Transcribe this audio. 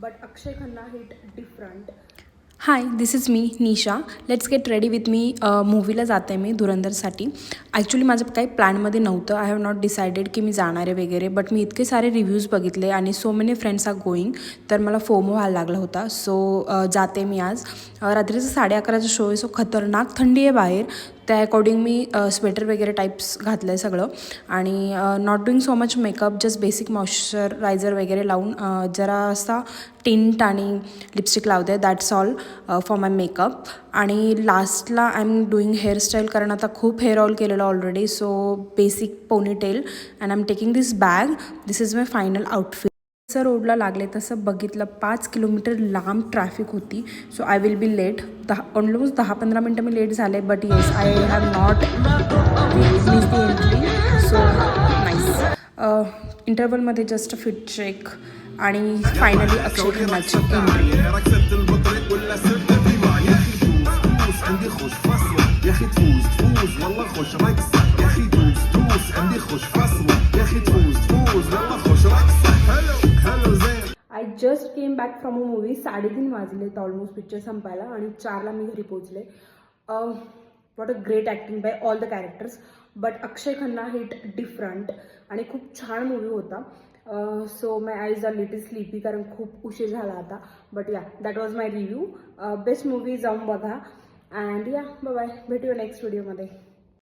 but Akshay Khanna hit different. Hi this is me Nisha. Let's get ready with me. मूवीला जाते मी धुरंधरसाठी. Actually माझं काही प्लॅनमध्ये नव्हतं. आय हॅव नॉट डिसाइडेड की मी जाणार आहे वगैरे, बट मी इतके सारे रिव्ह्यूज बघितले आणि so many friends are going, तर मला फोमो व्हायला लागला होता. सो जाते मी आज. रात्रीचं 11:30चा शो आहे, सो खतरनाक थंडी आहे बाहेर. त्या अकॉर्डिंग मी स्वेटर वगैरे टाईप्स घातलं आहे सगळं. आणि not doing so much makeup, just basic moisturiser वगैरे लावून जरा असा टिंट आणि लिपस्टिक लावते. That's all for my makeup. आणि लास्टला आय एम डुईंग हेअरस्टाईल, कारण आता खूप हेअर ऑल केलेलं already. So basic ponytail and I am taking this bag. This is my final outfit. जसं रोडला लागले तसं बघितलं 5 किलोमीटर लांब ट्रॅफिक होती. So I will be late. Almost 10-15 मिनटं मी लेट झाले, but yes I have not miss the entry. So nice. इंटरवलमध्ये जस्ट फिट चेक आणि फायनली अक्षय खन्नाची entry. I just came back from a movie. 3:30 वाजले तर ऑलमोस्ट पिक्चर संपायला आणि 4ला मी घरी पोहोचले. What a great acting by all the characters, but Akshay Khanna hit different आणि खूप छान मूवी होता. So my eyes are little sleepy, कारण खूप उशीर झाला आता. But yeah, that was my review. Best movie, जाऊन बघा. अँड या, बाय बाय. भेटूया नेक्स्ट व्हिडिओमध्ये.